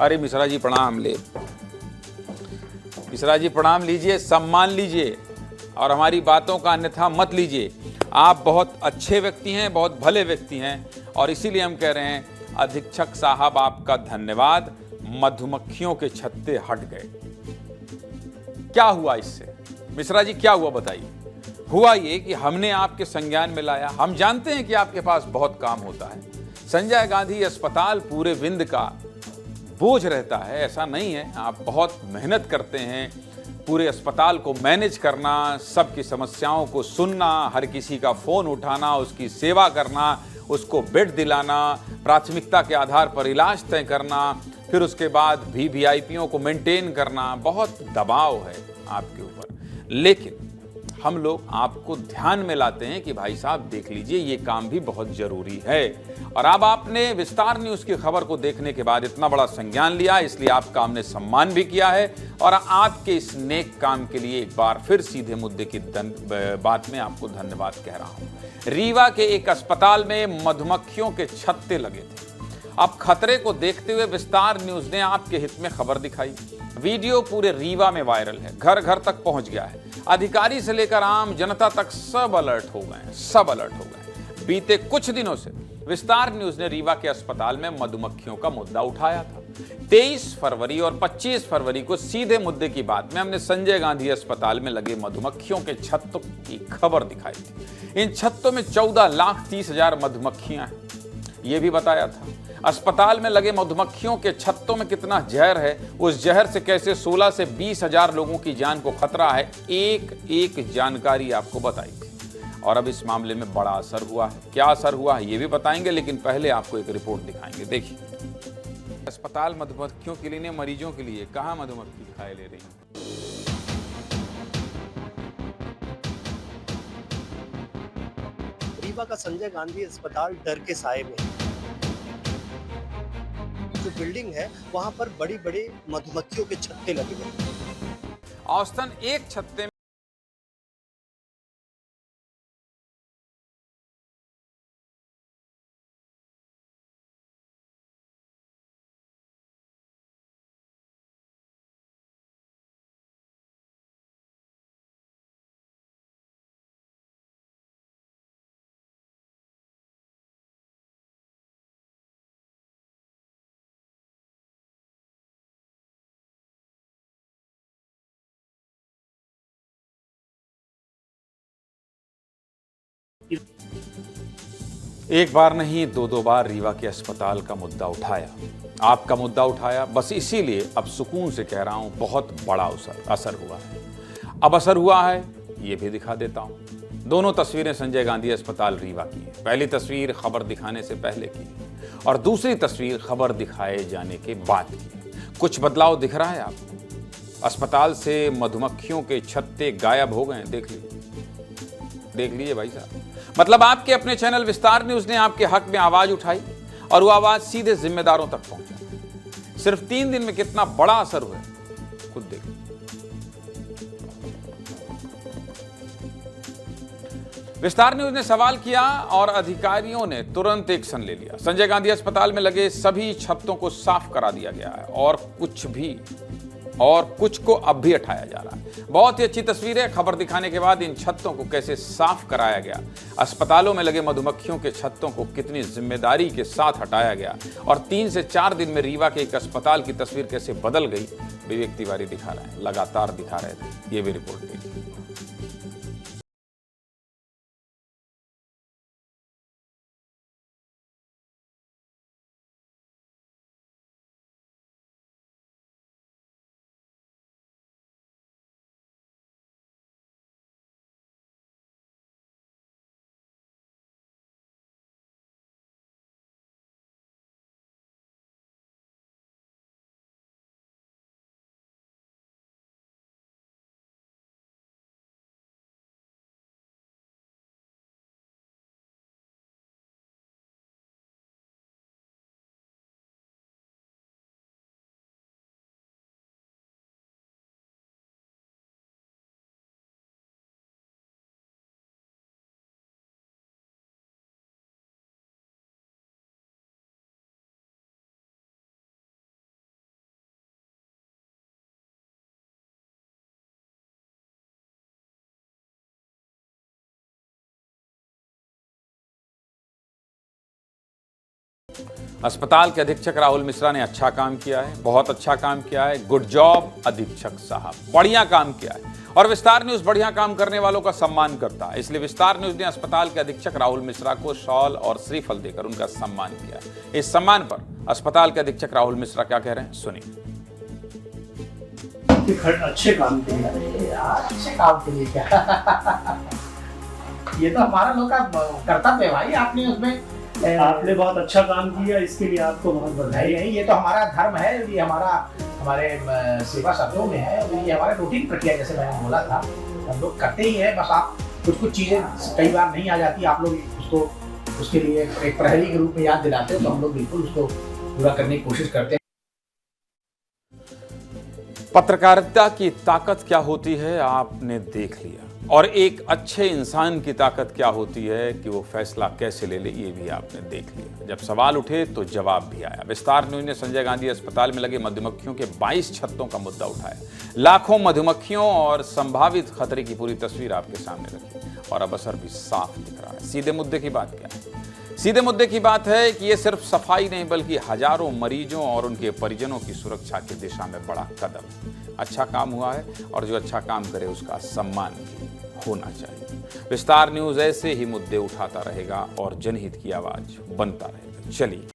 अरे मिश्रा जी प्रणाम। ले मिश्रा जी प्रणाम लीजिए, सम्मान लीजिए और हमारी बातों का अन्यथा मत लीजिए। आप बहुत अच्छे व्यक्ति हैं, बहुत भले व्यक्ति हैं और इसीलिए हम कह रहे हैं अधीक्षक साहब आपका धन्यवाद। मधुमक्खियों के छत्ते हट गए। क्या हुआ इससे मिश्रा जी, क्या हुआ बताइए? हुआ ये कि हमने आपके संज्ञान में लाया। हम जानते हैं कि आपके पास बहुत काम होता है। संजय गांधी अस्पताल पूरे विंध्य का बोझ रहता है, ऐसा नहीं है। आप बहुत मेहनत करते हैं, पूरे अस्पताल को मैनेज करना, सबकी समस्याओं को सुनना, हर किसी का फोन उठाना, उसकी सेवा करना, उसको बेड दिलाना, प्राथमिकता के आधार पर इलाज तय करना, फिर उसके बाद भी वीआईपीओं को मेंटेन करना। बहुत दबाव है आपके ऊपर। लेकिन हम लोग आपको ध्यान में लाते हैं कि भाई साहब देख लीजिए, ये काम भी बहुत जरूरी है। और अब आपने विस्तार न्यूज की खबर को देखने के बाद इतना बड़ा संज्ञान लिया, इसलिए आपका हमने सम्मान भी किया है। और आपके इस नेक काम के लिए एक बार फिर सीधे मुद्दे की बात में आपको धन्यवाद कह रहा हूं। रीवा के एक अस्पताल में मधुमक्खियों के छत्ते लगे थे। अब खतरे को देखते हुए विस्तार न्यूज ने आपके हित में खबर दिखाई। वीडियो पूरे रीवा में वायरल है, घर घर तक पहुंच गया है। अधिकारी से लेकर आम जनता तक सब अलर्ट हो गए हैं, सब अलर्ट हो गए। बीते कुछ दिनों से विस्तार न्यूज ने रीवा के अस्पताल में मधुमक्खियों का मुद्दा उठाया था। 23 फरवरी और 25 फरवरी को सीधे मुद्दे की बात में हमने संजय गांधी अस्पताल में लगे मधुमक्खियों के छत्तों की खबर दिखाई थी। इन छत्तों में 14,30,000 मधुमक्खियां हैं, यह भी बताया था। अस्पताल में लगे मधुमक्खियों के छत्तों में कितना जहर है, उस जहर से कैसे 16 से 20,000 लोगों की जान को खतरा है, एक एक जानकारी आपको बताई थी। और अब इस मामले में बड़ा असर हुआ है। क्या असर हुआ है ये भी बताएंगे, लेकिन पहले आपको एक रिपोर्ट दिखाएंगे। देखिए, अस्पताल मधुमक्खियों के लिए, मरीजों के लिए, कहाँ मधुमक्खी खाए ले रही है। रीवा का संजय गांधी अस्पताल डर के साए में है। जो बिल्डिंग है वहां पर बड़ी बड़ी मधुमक्खियों के छत्ते लगे हुए हैं। औसतन एक छत्ते एक बार नहीं, दो बार रीवा के अस्पताल का मुद्दा उठाया, आपका मुद्दा उठाया। बस इसीलिए अब सुकून से कह रहा हूं, बहुत बड़ा असर हुआ है। अब असर हुआ है ये भी दिखा देता हूं। दोनों तस्वीरें संजय गांधी अस्पताल रीवा की है। पहली तस्वीर खबर दिखाने से पहले की है और दूसरी तस्वीर खबर दिखाए जाने के बाद की है। कुछ बदलाव दिख रहा है आपको। अस्पताल से मधुमक्खियों के छत्ते गायब हो गए। देख लीजिए भाई साहब। मतलब आपके अपने चैनल विस्तार न्यूज ने आपके हक में आवाज उठाई और वो आवाज सीधे जिम्मेदारों तक पहुंचा। सिर्फ 3 दिन में कितना बड़ा असर हुआ, खुद देखिए। विस्तार न्यूज ने सवाल किया और अधिकारियों ने तुरंत एक्शन ले लिया। संजय गांधी अस्पताल में लगे सभी छत्तों को साफ करा दिया गया है और कुछ को अब भी हटाया जा रहा है। बहुत ही अच्छी तस्वीर है। खबर दिखाने के बाद इन छत्तों को कैसे साफ कराया गया, अस्पतालों में लगे मधुमक्खियों के छत्तों को कितनी जिम्मेदारी के साथ हटाया गया और 3 से 4 दिन में रीवा के एक अस्पताल की तस्वीर कैसे बदल गई, विवेक तिवारी दिखा रहे हैं, लगातार दिखा रहे थे। ये भी रिपोर्ट देखिए। अस्पताल के अधीक्षक राहुल मिश्रा ने अच्छा काम किया है, बहुत अच्छा काम किया है। गुड जॉब अधीक्षक साहब, बढ़िया काम किया है। और विस्तार न्यूज बढ़िया काम करने वालों का सम्मान करता है, इसलिए विस्तार न्यूज ने अस्पताल के अधीक्षक राहुल मिश्रा को शॉल और श्रीफल देकर उनका सम्मान किया। इस सम्मान पर अस्पताल के अधीक्षक राहुल मिश्रा क्या कह रहे हैं, सुनिए। अच्छे काम के लिए अच्छे काम के लिए क्या ये तो हमारा लोग का कर्तव्य है भाई। आपने उसमें आपने बहुत अच्छा काम किया, इसके लिए आपको बहुत बधाई। नहीं, ये तो हमारा धर्म है, ये हमारे सेवा शब्दों में है, और ये हमारा रूटीन प्रक्रिया, जैसे मैंने बोला था, हम लोग करते ही है। बस आप कुछ चीज़ें कई बार नहीं आ जाती, आप लोग उसको उसके लिए एक प्रहरी के रूप में याद दिलाते हो, तो हम लोग बिल्कुल उसको पूरा करने की कोशिश करते हैं। पत्रकारिता की ताकत क्या होती है आपने देख लिया, और एक अच्छे इंसान की ताकत क्या होती है कि वो फैसला कैसे ले ले, ये भी आपने देख लिया। जब सवाल उठे तो जवाब भी आया। विस्तार न्यूज ने संजय गांधी अस्पताल में लगे मधुमक्खियों के 22 छत्तों का मुद्दा उठाया, लाखों मधुमक्खियों और संभावित खतरे की पूरी तस्वीर आपके सामने रखी, और अब असर भी साफ दिख रहा है। सीधे मुद्दे की बात क्या है? सीधे मुद्दे की बात है कि ये सिर्फ सफाई नहीं, बल्कि हजारों मरीजों और उनके परिजनों की सुरक्षा की दिशा में बड़ा कदम है। अच्छा काम हुआ है, और जो अच्छा काम करे उसका सम्मान भी होना चाहिए। विस्तार न्यूज ऐसे ही मुद्दे उठाता रहेगा और जनहित की आवाज बनता रहेगा। चलिए